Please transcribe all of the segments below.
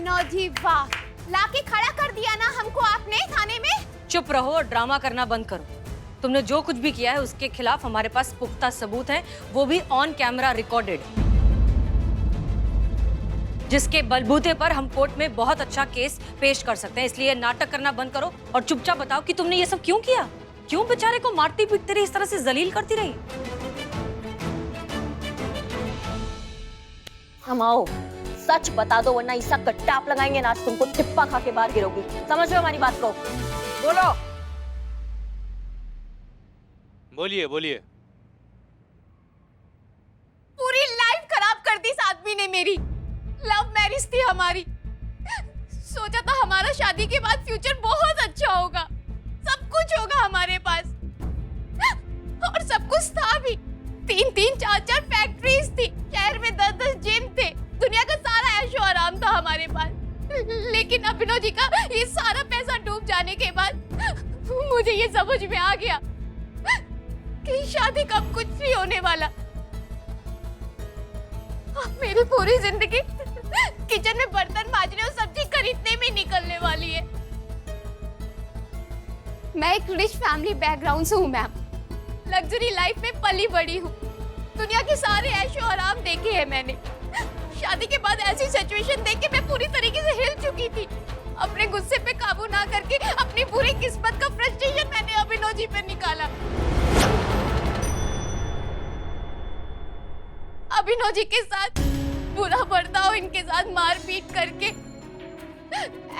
अभिनव जी वाह, लाके खड़ा कर दिया ना हमको आपने थाने में। चुप रहो और ड्रामा करना बंद करो। तुमने जो कुछ भी किया है उसके खिलाफ हमारे पास पुख्ता सबूत हैं, वो भी ऑन कैमरा रिकॉर्डेड, जिसके बलबूते पर हम कोर्ट में बहुत अच्छा केस पेश कर सकते हैं। इसलिए नाटक करना बंद करो और चुपचाप बताओ कि तुमने ये सब क्यों किया, क्यों बेचारे को मारती पीटती रही, इस तरह से जलील करती रही। हम आओ, सच बता दो वरना ईसा कट्टाप लगाएंगे ना, तुमको टिप्पा खा के बाहर गिरोगी। समझ लो हमारी बात को। बोलो। बोलिए बोलिए। पूरी लाइफ खराब कर दी इस आदमी ने मेरी। लव मैरिज थी हमारी, सोचा था हमारा शादी के बाद फ्यूचर बहुत अच्छा होगा, सब कुछ होगा हमारे पास, और सब कुछ था भी। 3-3, 4-4 फैक्ट्रीज थी, शहर में 10-10 जिम थे, दुनिया का सारा ऐशो आराम था हमारे पास। लेकिन अभिनव जी का ये सारा पैसा डूब जाने के बाद मुझे ये समझ में आ गया कि शादी कब कुछ नहीं होने वाला। अब मेरी पूरी जिंदगी किचन में बर्तन मांजने और सब्जी खरीदने में निकलने वाली है। मैं एक रिच फैमिली बैकग्राउंड से हूँ मैम, लग्जरी लाइफ में पली बड़ी हूँ, दुनिया के सारे ऐशो आराम देखे हैं मैंने। शादी के बाद ऐसी सिचुएशन देख के मैं पूरी तरीके से हिल चुकी थी। अपने गुस्से पे काबू ना करके अपनी पूरी किस्मत का फ्रस्ट्रेशन मैंने अभिनव जी पे निकाला। अभिनव जी के साथ बुरा बर्ताव, इनके साथ मारपीट करके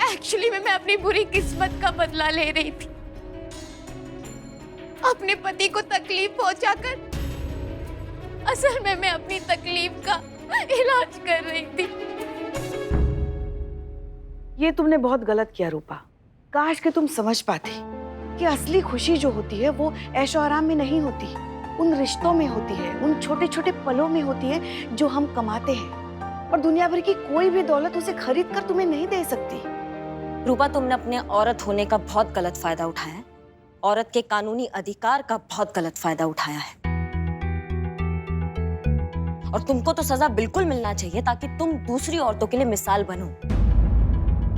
एक्चुअली मैं अपनी बुरी किस्मत का बदला ले रही थी। अपने पति को तकलीफ पहुंचाकर असल में मैं अपनी तकलीफ का इलाज कर रही थी। ये तुमने बहुत गलत किया रूपा। काश कि तुम समझ पाती कि असली खुशी जो होती है वो ऐशो आराम में नहीं होती, उन रिश्तों में होती है, उन छोटे छोटे पलों में होती है जो हम कमाते हैं, और दुनिया भर की कोई भी दौलत उसे खरीद कर तुम्हें नहीं दे सकती। रूपा, तुमने अपने औरत होने का बहुत गलत फायदा उठाया है, औरत के कानूनी अधिकार का बहुत गलत फायदा उठाया है, और तुमको तो सजा बिल्कुल मिलना चाहिए ताकि तुम दूसरी औरतों के लिए मिसाल बनो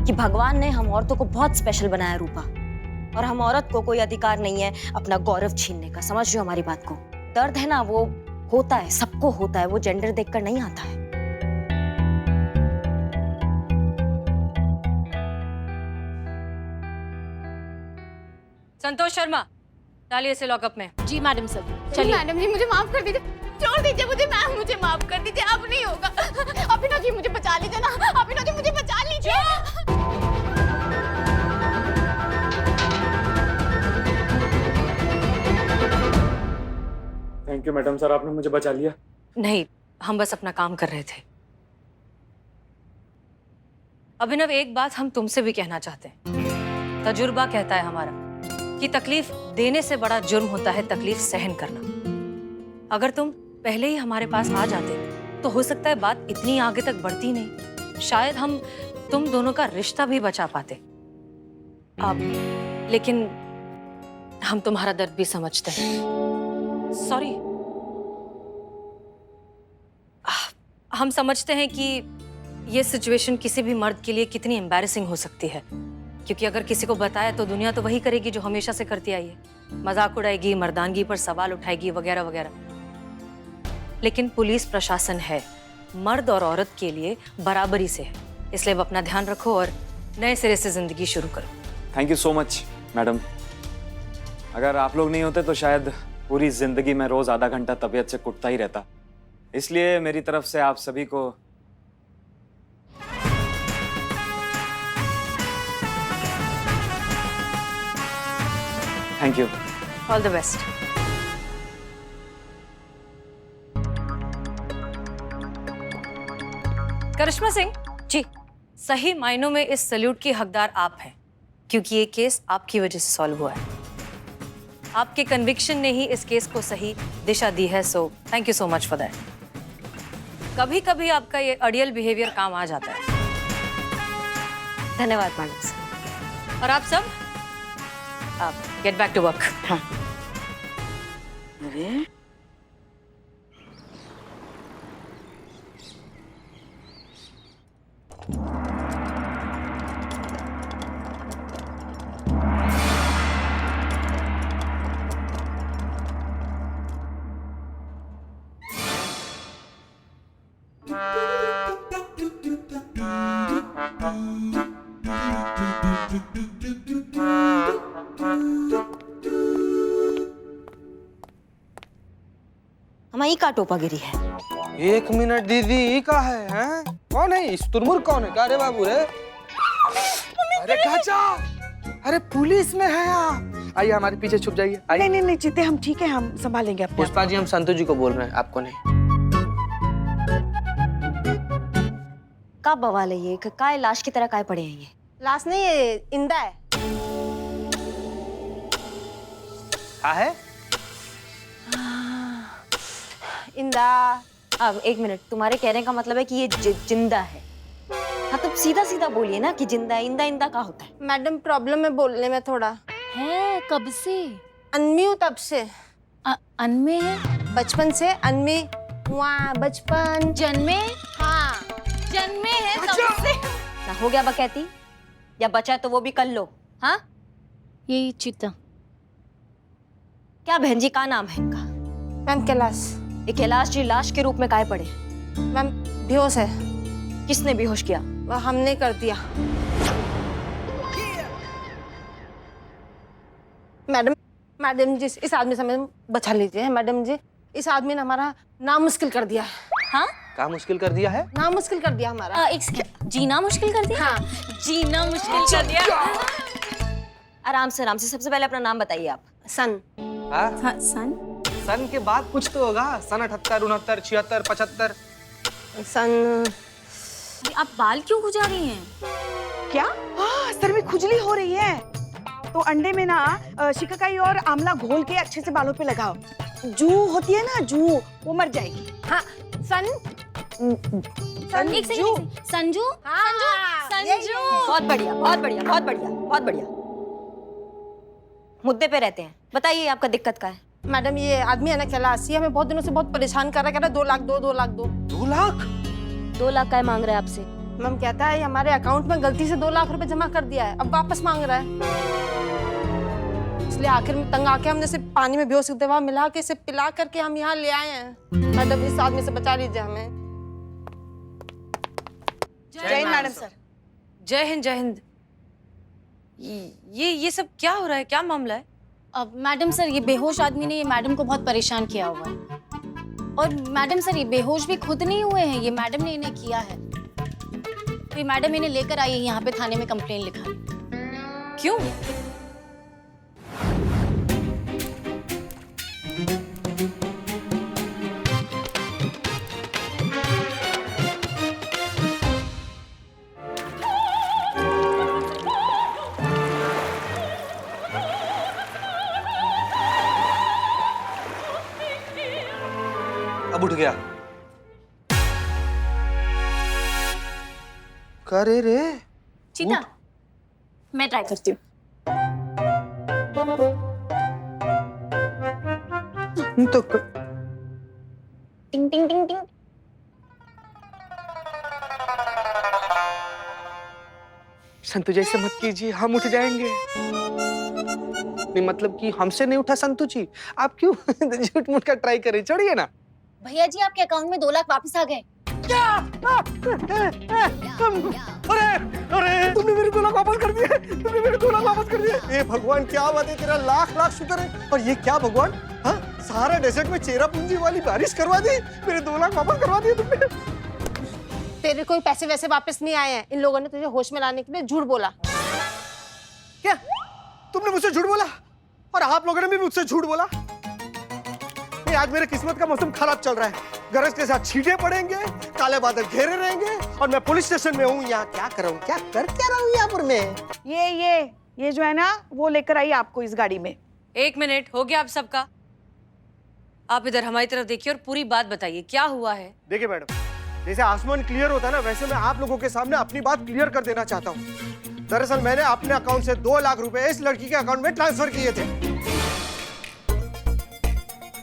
कि भगवान ने हम औरतों को बहुत स्पेशल बनाया रूपा, और हम औरत को कोई अधिकार नहीं है अपना गौरव छीनने का। समझ रहे हो हमारी बात को? दर्द है ना, वो होता है, सबको होता है, वो जेंडर देखकर नहीं आता है। संतोष शर्मा, डालिए इसे लॉकअप में। जी मैडम सर। चलिए मैडम जी, मुझे माफ कर दीजिए, छोड़ दीजिए मुझे मैम, मुझे माफ कर दीजिए, अब नहीं होगा। अभिनव जी मुझे बचा लीजिए ना, अभिनव जी मुझे बचा लीजिए। थैंक यू मैडम सर, आपने मुझे बचा लिया। नहीं, हम बस अपना काम कर रहे थे। अभिनव, एक बात हम तुमसे भी कहना चाहते हैं। तजुर्बा कहता है हमारा कि तकलीफ देने से बड़ा जुर्म होता है तकलीफ सहन करना। अगर तुम पहले ही हमारे पास आ जाते तो हो सकता है बात इतनी आगे तक बढ़ती नहीं, शायद हम तुम दोनों का रिश्ता भी बचा पाते। अब लेकिन हम तुम्हारा दर्द भी समझते हैं। सॉरी। हम समझते हैं कि ये सिचुएशन किसी भी मर्द के लिए कितनी एम्बैरेसिंग हो सकती है, क्योंकि अगर किसी को बताया तो दुनिया तो वही करेगी जो हमेशा से करती आई है, मजाक उड़ाएगी, मर्दानगी पर सवाल उठाएगी वगैरह वगैरह। लेकिन पुलिस प्रशासन है, मर्द और औरत के लिए बराबरी से है, इसलिए अब अपना ध्यान रखो और नए सिरे से जिंदगी शुरू करो। Thank you so much madam. अगर आप लोग नहीं होते तो शायद पूरी जिंदगी में रोज आधा घंटा तबीयत से कुटता ही रहता। इसलिए मेरी तरफ से आप सभी को thank you. All the best. Karishma Singh ji, सही मायनों में इस सैल्यूट की हकदार आप हैं, क्योंकि ये केस आपकी वजह से सॉल्व हुआ है। आपके कन्विक्शन ने ही इस केस को सही दिशा दी है, so thank you so much for that. कभी कभी आपका ये अड़ियल बिहेवियर काम आ जाता है। धन्यवाद मैडम सर। और आप सब गेट बैक टू वर्क। हाँ। अरे हमारी का टोपा गिरी है। 1 मिनट दीदी, ई का है हैं? कौन है इस तुरमुर? कौन है? का रे बाबू रे? अरे काचा, अरे पुलिस में है आप। आइए हमारे पीछे छुप जाइए। नहीं नहीं नहीं जीते, हम ठीक है, हम संभालेंगे अपने आप। पुष्पा जी, हम संतू जी को बोल रहे हैं, आपको नहीं। का बवाल है ये? काय लाश की तरह काय पड़े हैं ये? लाश नहीं, ये इंदा है। हाँ है? इंदा। अब 1 मिनट, तुम्हारे कहने का मतलब है कि ये जिंदा है? हाँ तो सीधा सीधा बोलिए ना कि जिंदा है। इंदा इंदा का होता है? मैडम प्रॉब्लम है बोलने में थोड़ा। है कब से? अनमी हूँ तब से। अनमे है? बचपन से अनमी हुआ। बचपन जन्मे? हाँ। जन्मे है कब से? ना हो गया बकैती, या बचा तो वो भी कर लो। हाँ यही चिता। क्या बहन जी का नाम है इनका? मैम कैलाश। ये कैलाश जी लाश के रूप में काय पड़े? मैम बेहोश है। किसने बेहोश किया? वह हमने कर दिया। मैडम जी, इस आदमी से हमें बचा लीजिए। मैडम जी, इस आदमी ने हमारा नाम मुश्किल कर दिया है। हाँ का मुश्किल कर दिया है? नाम मुश्किल कर दिया हमारा। एक सेकंड, जीना मुश्किल कर दिया? हाँ। जीना मुश्किल कर दिया। आराम से आराम से, सबसे पहले अपना नाम बताइए आप। सन। हाँ? सन। सन के बाद कुछ तो होगा। सन 78, 69, 76, 75। सन। आप बाल क्यों खुजा रही हैं? क्या? हाँ, सर में खुजली हो रही है तो अंडे में ना शिकाकाई और आंवला घोल के अच्छे से बालों पे लगाओ। जू होती है ना, जू, वो मर जाएगी। हाँ। सन। संजू? संजू? हाँ, संजू? बहुत बढ़िया, बहुत बढ़िया, बहुत बढ़िया, बहुत बढ़िया। मुद्दे पे रहते हैं, बताइए आपका दिक्कत क्या है? मैडम, ये आदमी है ना कैलाश, ये हमें बहुत दिनों से बहुत परेशान कर रहा है। कह रहा है 2 लाख दो, 2 लाख दो। 2 लाख? 2 लाख का मांग रहा है आपसे? मैम कहता है हमारे अकाउंट में गलती से 2 लाख रुपए जमा कर दिया है, अब वापस मांग रहा है। इसलिए आखिर में तंग आके हमने इसे पानी में बेहोश दवा मिला के इसे पिला करके हम यहाँ ले आए हैं। मैडम, इस आदमी से बचा लीजिए हमें। जय हिंद मैडम सर। जय हिंद, जय हिंद। ये सब क्या हो रहा है? क्या मामला है? अब मैडम सर, ये बेहोश आदमी ने ये मैडम को बहुत परेशान किया हुआ है। और मैडम सर, ये बेहोश भी खुद नहीं हुए हैं, ये मैडम ने इन्हें किया है। तो ये मैडम इन्हें लेकर आई है यहाँ पे थाने में कंप्लेन लिखाने। क्यों? अब उठ गया। करे रे? चीता, मैं ट्राई करती हूँ। तो टिंग टिंग टिंग टिंग। संतू जैसे मत कीजिए, हम उठ जाएंगे। नहीं मतलब कि हमसे नहीं उठा संतू जी, आप क्यों झूठ मूठ का ट्राई करें? छोड़िए ना। भैया जी, आपके अकाउंट में 2 लाख वापस आ गए। क्या? अरे अरे, तुमने मेरे 2 लाख वापस कर दिए। तुमने मेरे 2 लाख वापस कर दिए। ए भगवान, क्या बात है, तेरा लाख लाख शुक्र है। और ये क्या भगवान, हाँ, सारा डेजर्ट में चेरा पूंजी वाली बारिश करवा दी। मेरे 2 लाख वापस करवा दिए तुमने। तेरे कोई पैसे वैसे वापस नहीं आए हैं। इन लोगों ने तुझे होश में लाने के लिए झूठ बोला। क्या तुमने मुझसे झूठ बोला? और आप लोगों ने भी मुझसे झूठ बोला? नहीं, आज मेरे किस्मत का मौसम खराब चल रहा है। गरज के साथ छींटे पड़ेंगे, काले बादल घेरे रहेंगे और मैं पुलिस स्टेशन में हूँ। यहाँ क्या कर रहा हूँ, क्या रहा हूँ यहाँ पर मैं? ये जो है ना, वो लेकर आई आपको इस गाड़ी में। 1 मिनट, हो गया आप सबका? आप इधर हमारी तरफ देखिए और पूरी बात बताइए, क्या हुआ है? देखिए मैडम, जैसे आसमान क्लियर होता है ना, वैसे मैं आप लोगों के सामने अपनी बात क्लियर कर देना चाहता हूँ। दरअसल मैंने अपने अकाउंट से 2 लाख रुपए इस लड़की के अकाउंट में ट्रांसफर किए थे,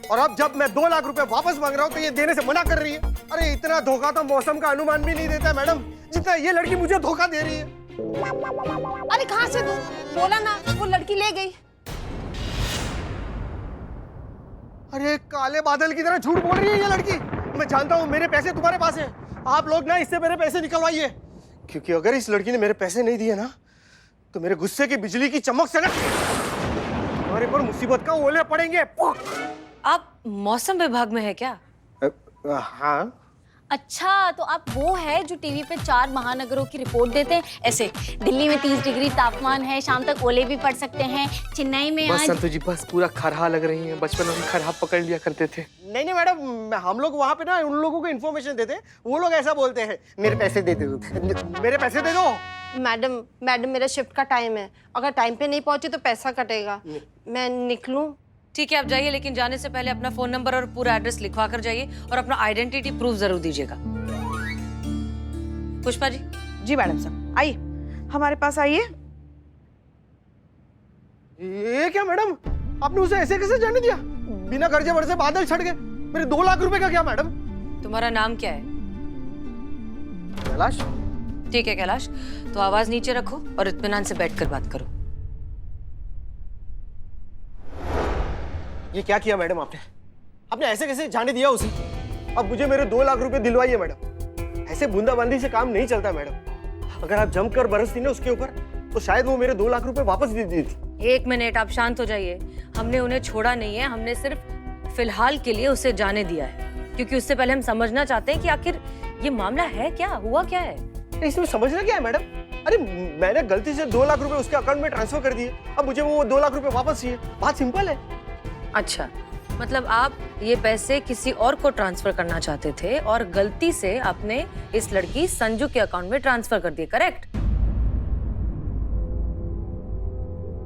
और अब जब मैं 2 लाख रुपए वापस मांग रहा हूँ तो ये देने से मना कर रही है। अरे इतना धोखा तो मौसम का अनुमान भी नहीं देता मैडम, जितना ये लड़की मुझे धोखा दे रही है। अरे कहाँ से तू? बोला ना, वो लड़की ले गई। अरे काले बादल की तरह झूठ बोल रही है ये लड़की। मैं जानता हूँ मेरे पैसे तुम्हारे पास हैं। आप लोग ना इससे मेरे पैसे निकलवाइए, क्योंकि अगर इस लड़की ने मेरे पैसे नहीं दिए ना तो मेरे गुस्से की बिजली की चमक से ना हमारे पर मुसीबत का ओले पड़ेंगे। आप मौसम विभाग में है क्या? हाँ। अच्छा, तो आप वो है जो टीवी पे 4 महानगरों की रिपोर्ट देते हैं ऐसे, दिल्ली में 30 डिग्री तापमान है, शाम तक ओले भी पड़ सकते हैं, चेन्नई में बस आज संतु जी बस, पूरा खरहा लग रही है। बचपन में खरहा पकड़ लिया करते थे। नहीं मैडम, हम लोग वहाँ पे ना उन लोगों को इन्फॉर्मेशन देते हैं, वो लोग ऐसा बोलते हैं मेरे पैसे दे दो, मेरे पैसे दे दो। मैडम मेरा शिफ्ट का टाइम है, अगर टाइम पे नहीं पहुंचे तो पैसा कटेगा। मैं निकलूं? ठीक है, आप जाइए, लेकिन जाने से पहले अपना फोन नंबर और पूरा एड्रेस लिखवा कर जाइए और अपना आइडेंटिटी प्रूफ जरूर दीजिएगा। पुष्पा जी। जी मैडम साहब, आइए हमारे पास आइए। ये क्या मैडम, आपने उसे ऐसे कैसे जाने दिया? बिना कर्जे वर्जे बादल छट गए। मेरे 2 लाख रुपए का क्या मैडम? तुम्हारा नाम क्या है? कैलाश। ठीक है कैलाश, तो आवाज नीचे रखो और इत्मीनान से बैठकर बात करो। ये क्या किया मैडम आपने? आपने ऐसे कैसे जाने दिया उसे? अब मुझे मेरे 2 लाख रुपए दिलवाइए मैडम। ऐसे बूंदाबांदी से काम नहीं चलता मैडम। अगर आप जमकर बरसती ना उसके ऊपर तो शायद वो मेरे 2 लाख रुपए वापस दे देती। 1 मिनट, आप शांत हो जाइए। हमने उन्हें छोड़ा नहीं है, हमने सिर्फ फिलहाल के लिए उसे जाने दिया है, क्योंकि उससे पहले हम समझना चाहते हैं कि आखिर ये मामला है क्या, हुआ क्या है। इसमें समझना क्या है मैडम? अरे मैंने गलती से 2 लाख रुपए उसके अकाउंट में ट्रांसफर कर दिए, अब मुझे वो 2 लाख रुपए वापस चाहिए। बात सिंपल है। अच्छा, मतलब आप ये पैसे किसी और को ट्रांसफर करना चाहते थे और गलती से आपने इस लड़की संजू के अकाउंट में ट्रांसफर कर दिए, करेक्ट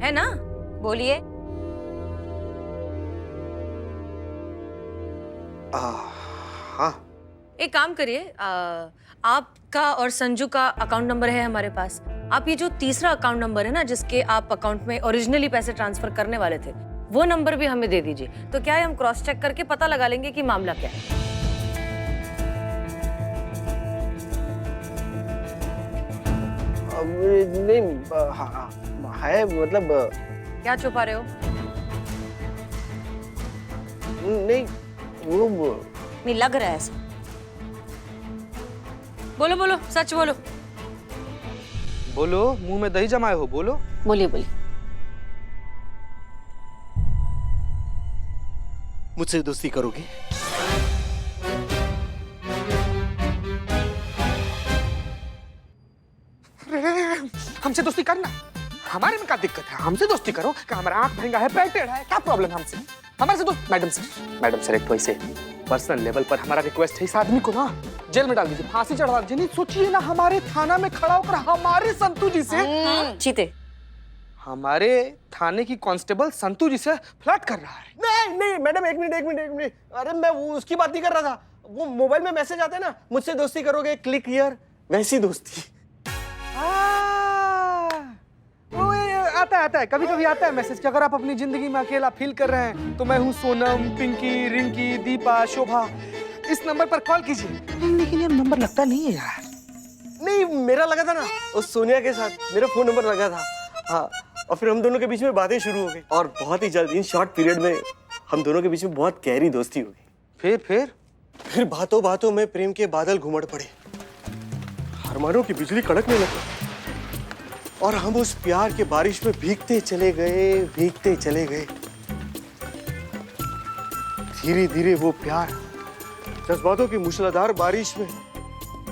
है ना? बोलिए। हाँ। एक काम करिए, आपका और संजू का अकाउंट नंबर है हमारे पास। आप ये जो तीसरा अकाउंट नंबर है ना, जिसके आप अकाउंट में ओरिजिनली पैसे ट्रांसफर करने वाले थे, वो नंबर भी हमें दे दीजिए। तो क्या है, हम क्रॉस चेक करके पता लगा लेंगे कि मामला क्या है। नहीं है, मतलब क्या छुपा रहे हो? नहीं वो नहीं लग रहा है ऐसा। बोलो बोलो, सच बोलो। बोलो, मुंह में दही जमाए हो, बोलो। बोलिए बोलिए। मुझसे दोस्ती करोगे? हमसे दोस्ती करना, हमारे में क्या दिक्कत है? हमसे दोस्ती करो। क्या हमारा आंख महंगा है, पेट टेढ़ा है, क्या प्रॉब्लम है हमसे? हमारे से दोस्त। मैडम सर एक वैसे पर्सनल लेवल पर हमारा रिक्वेस्ट है, इस आदमी को ना जेल में डाल दीजिए, फांसी चढ़वा दीजिए। नहीं सोचिए ना, हमारे थाना में खड़ा होकर हमारे संतू जी से चीते, हमारे थाने की कांस्टेबल संतू जी से फ्लर्ट कर रहा है। नहीं मैडम, एक मिनट। अरे मैं वो उसकी बात नहीं कर रहा था। वो मोबाइल में मैसेज आते हैं ना, मुझसे दोस्ती करोगे, क्लिक हियर, वैसी दोस्ती। वो ये आता है कभी आता है मैसेज कि अगर आप अपनी जिंदगी में अकेला फील कर रहे हैं तो मैं हूँ सोनम, पिंकी, रिंकी, दीपा, शोभा, इस नंबर पर कॉल कीजिए। लेकिन ये नंबर लगता नहीं है यार। नहीं, मेरा लगा था ना उस सोनिया के साथ, मेरा फोन नंबर लगा था। हाँ, और फिर हम दोनों के बीच में बातें शुरू हो गई और बहुत ही जल्द, इन शॉर्ट पीरियड में हम दोनों के बीच में बहुत गहरी दोस्ती हो गई। फिर बातों बातों में प्रेम के बादल घुमड़ पड़े, अरमानों की बिजली कड़कने लगी और हम उस प्यार के बारिश में भीगते चले गए। धीरे धीरे वो प्यार जज्बातों की मूसलाधार बारिश में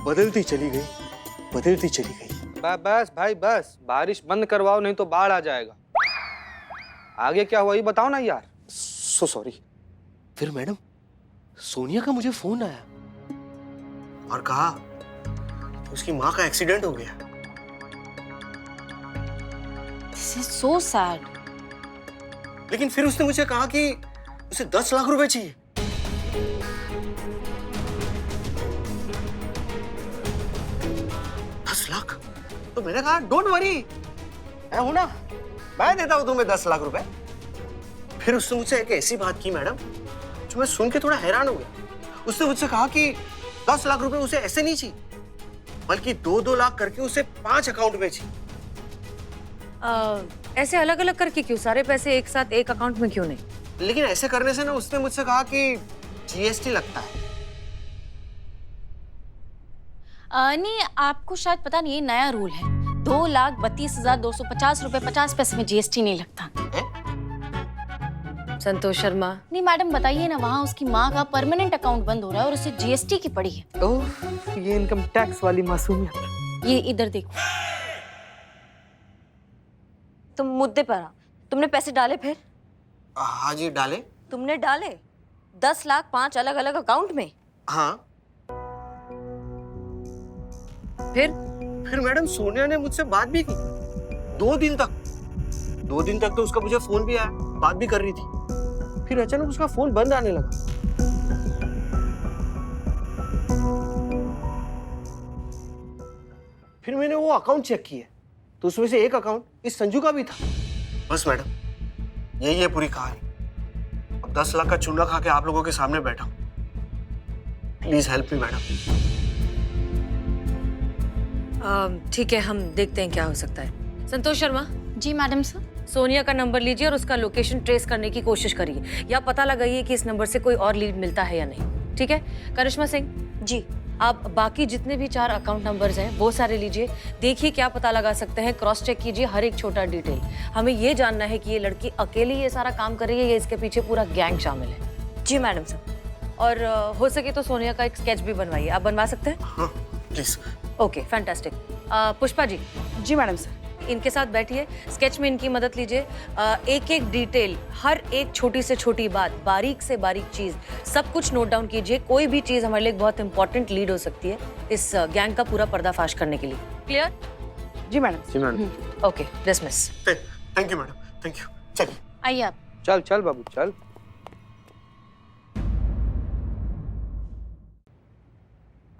बदलती चली गई। बस भाई बस, बारिश बंद करवाओ नहीं तो बाढ़ आ जाएगा। आगे क्या हुआ ये बताओ ना यार। So sorry. फिर मैडम, सोनिया का मुझे फोन आया और कहा उसकी माँ का एक्सीडेंट हो गया। This is so sad. लेकिन फिर उसने मुझे कहा कि उसे 10 लाख रुपए चाहिए। 10 लाख? तो मैंने कहा डोंट वरी, मैं हूं ना, मैं देता हूं तुम्हें 10 लाख रुपए। फिर उसने मुझसे एक ऐसी बात की मैडम जो मैं सुन के थोड़ा हैरान हो गया। उसने मुझसे कहा कि 10 लाख रुपए उसे ऐसे नहीं चाहिए, बल्कि 2-2 लाख करके उसे 5 अकाउंट में चाहिए। ऐसे अलग अलग करके क्यों? सारे पैसे एक साथ एक अकाउंट में क्यों नहीं? लेकिन ऐसे करने से ना उसने मुझसे कहा कि जीएसटी लगता है। नहीं, आपको शायद पता नहीं, ये नया रूल है। 2,32,250 रुपए 50 पैसे में जीएसटी नहीं लगता। संतोष शर्मा, नहीं मैडम, बताइए ना, वहाँ उसकी माँ का परमानेंट अकाउंट बंद हो रहा है और उसे जीएसटी की पड़ी है। ओह, ये इनकम टैक्स वाली मासूमियत। ये इधर देखो। तुम मुद्दे पर आओ। तुमने पैसे डाले फिर? हाँ जी डाले। तुमने डाले 10 लाख 5 अलग अलग अकाउंट में? हाँ। फिर मैडम सोनिया ने मुझसे बात भी की 2 दिन तक तो उसका मुझे फोन भी आया, बात भी कर रही थी। फिर अचानक उसका फोन बंद आने लगा। फिर मैंने वो अकाउंट चेक किए तो उसमें से एक अकाउंट इस संजू का भी था। बस मैडम, यही है पूरी कहानी। अब 10 लाख का चूना खा के आप लोगों के सामने बैठा हूं। Please help me madam. ठीक है, हम देखते हैं क्या हो सकता है। संतोष शर्मा, जी मैडम सर। सोनिया का नंबर लीजिए और उसका लोकेशन ट्रेस करने की कोशिश करिए, या पता लगाइए कि इस नंबर से कोई और लीड मिलता है या नहीं। ठीक है? करिश्मा सिंह जी। आप बाकी जितने भी 4 अकाउंट नंबर्स हैं वो सारे लीजिए, देखिए क्या पता लगा सकते हैं, क्रॉस चेक कीजिए हर एक छोटा डिटेल। हमें ये जानना है कि ये लड़की अकेली ये सारा काम कर रही है या इसके पीछे पूरा गैंग शामिल है। जी मैडम सर। और हो सके तो सोनिया का एक स्केच भी बनवाइए। आप बनवा सकते हैं? हाँ, please. Okay, fantastic. Pushpa ji. जी मैडम सर। इनके साथ बैठिए, स्केच में इनकी मदद लीजिए। एक एक डिटेल, हर एक छोटी से छोटी बात, बारीक से बारीक चीज, सब कुछ नोट डाउन कीजिए। कोई भी चीज हमारे लिए बहुत इंपॉर्टेंट लीड हो सकती है इस गैंग का पूरा पर्दाफाश करने के लिए। क्लियर? जी मैडम। जी madam. Okay, dismiss. Thank you madam, thank you. चलिए। आइए आप। चल चल बाबू चल।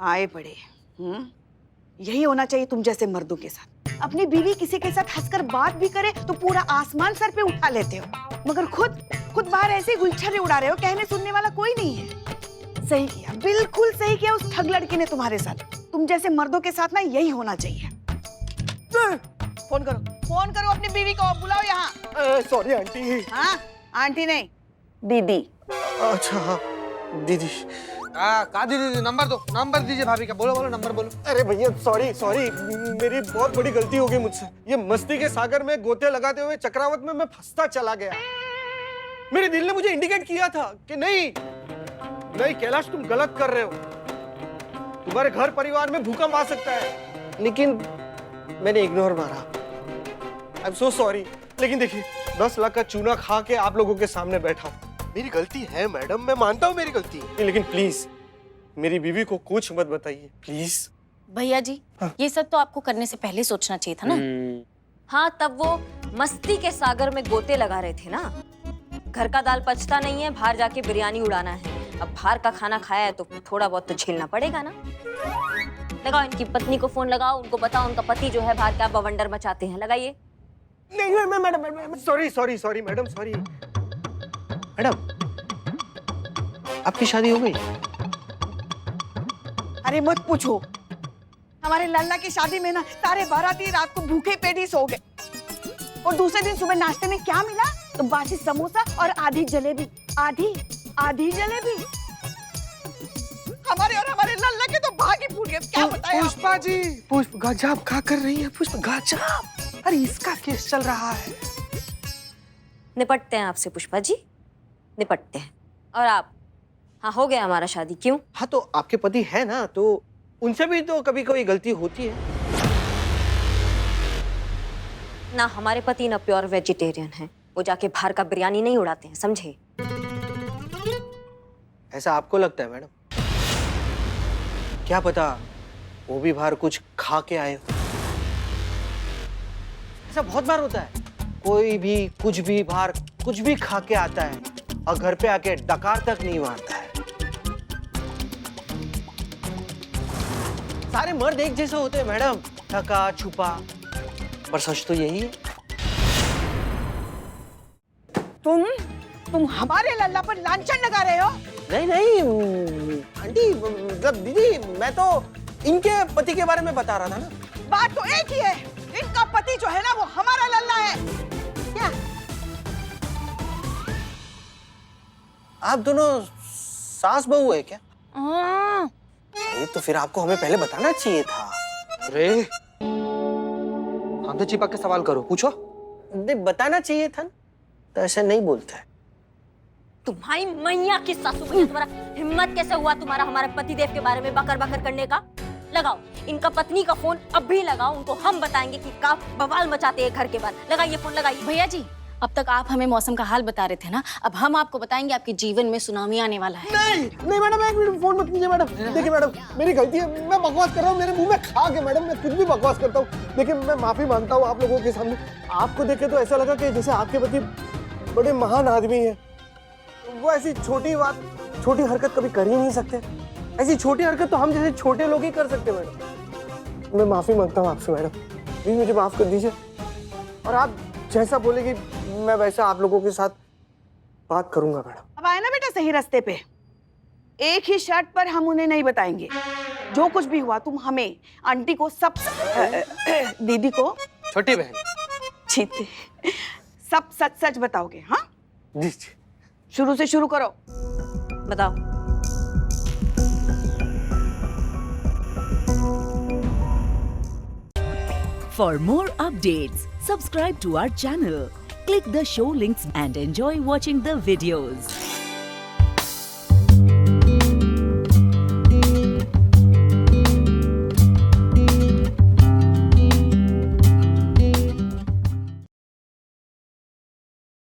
आए बड़े। यही होना चाहिए तुम जैसे मर्दों के साथ। अपनी बीवी किसी के साथ हंसकर बात भी करे तो पूरा आसमान सर पे उठा लेते हो, मगर खुद बाहर ऐसे गुलछर्रे उड़ा रहे हो, कहने सुनने वाला कोई नहीं है। सही किया, बिल्कुल सही किया उस ठग लड़की ने तुम्हारे साथ। तुम जैसे मर्दों के साथ ना यही होना चाहिए। फोन करो अपनी बीवी को, बुलाओ यहाँ। Sorry aunty. हाँ, आंटी नहीं, दीदी। अच्छा हाँ, दीदी। का दीदी, नंबर दो, नंबर दीजिए भाभी का। बोलो नंबर बोलो। अरे भैया सॉरी, मेरी बहुत बड़ी गलती हो गई मुझसे। ये मस्ती के सागर में गोते लगाते हुए चक्रावत में मैं फंसता चला गया। मेरे दिल ने मुझे इंडिकेट किया था कि नहीं कैलाश, तुम गलत कर रहे हो, तुम्हारे घर परिवार में भूकंप आ सकता है। लेकिन मैंने इग्नोर मारा। I am so sorry. लेकिन देखिए, 10 लाख का चूना खा के आप लोगों के सामने बैठा हूं। मेरी गलती है मैडम, मैं मानता हूँ मेरी गलती है, लेकिन प्लीज मेरी बीवी को कुछ मत बताइए प्लीज। भैया जी, ये सब तो आपको करने से पहले सोचना चाहिए था ना। हाँ, तब वो मस्ती के सागर में गोते लगा रहे थे ना। घर का दाल पचता नहीं है, बाहर जाके बिरयानी उड़ाना है। अब बाहर का खाना खाया है तो थोड़ा बहुत तो झेलना पड़ेगा ना। लगाओ इनकी पत्नी को फोन लगाओ, उनको बताओ उनका पति जो है बाहर क्या बवंडर मचाते हैं। लगाइए। नहीं madam, sorry madam, sorry madam. आपकी शादी हो गई? अरे मत पूछो, हमारे लल्ला की शादी में ना सारे बाराती रात को भूखे पेट ही सो गए, और दूसरे दिन सुबह नाश्ते में क्या मिला तो बासी समोसा और आधी जलेबी। आधी जलेबी। हमारे लल्ला के तो भाग ही फूट गए। क्या बताएं? पुष्पा जी, पुष्प गजब क्या कर रही है पुष्प, गजब। अरे इसका केस चल रहा है। निपटते हैं आपसे पुष्पा जी, निपटते हैं। और आप? हाँ, हो गया हमारा शादी। क्यों? हाँ, तो आपके पति है ना, तो उनसे भी तो कभी कोई गलती होती है ना। हमारे पति ना प्योर वेजिटेरियन हैं, वो जाके बाहर का बिरयानी नहीं उड़ाते हैं, समझे? ऐसा आपको लगता है मैडम? क्या पता वो भी बाहर कुछ खा के आए हो। ऐसा बहुत बार होता है, कोई भी कुछ भी बाहर कुछ भी खा के आता है और घर पे आके डकार तक नहीं मारता है। सारे मर्द एक जैसे होते हैं मैडम, थका छुपा, पर सच तो यही है। तुम हमारे लल्ला पर लांछन लगा रहे हो? नहीं आंटी, मतलब दीदी, मैं तो इनके पति के बारे में बता रहा था ना। बात तो एक ही है, इनका पति जो है ना वो हमारा लल्ला है। क्या आप दोनों सास बहू है क्या? ये तो फिर आपको हमें पहले बताना चाहिए था। अरे हमसे चिपक के सवाल करो, पूछो। बताना चाहिए था ना, तो ऐसे नहीं बोलता है। तुम्हारी मैया की सासू मैया, तुम्हारा हिम्मत कैसे हुआ तुम्हारा हमारे पतिदेव के बारे में बकर बकर करने का? लगाओ इनका पत्नी का फोन अभी लगाओ, उनको हम बताएंगे कि का बवाल मचाते हैं घर के बाहर। लगाइए फोन, लगाइए। भैया जी, अब तक आप हमें मौसम का हाल बता रहे थे ना, अब हम आपको बताएंगे आपके जीवन में सुनामी आने वाला है। नहीं मैडम, एक मिनट, फोन मत कीजिए मैडम। देखिए मैडम, मेरी गलती है, मैं बकवास कर रहा हूँ, मेरे मुंह में खा के मैडम, मैं कुछ भी बकवास करता हूँ। देखिए मैं माफी मांगता हूँ आप लोगों के सामने। आपको देखे तो ऐसा लगा कि जैसे आपके पति बड़े महान आदमी है, वो ऐसी छोटी बात, छोटी हरकत कभी कर ही नहीं सकते। ऐसी छोटी हरकत तो हम जैसे छोटे लोग ही कर सकते मैडम। मैं माफी मांगता हूँ आपसे मैडम, प्लीज मुझे माफ कर दीजिए। और आप जैसा बोलेगी मैं वैसा आप लोगों के साथ बात करूंगा मैडम। अब आए ना बेटा सही रास्ते पे। एक ही शर्त पर हम उन्हें नहीं बताएंगे, जो कुछ भी हुआ तुम हमें, आंटी को, सब दीदी को, छोटी बहन, जीते सब सच सच बताओगे? हाँ जी जी। शुरू से शुरू करो, बताओ। For more updates, subscribe to our channel, click the show links and enjoy watching the videos.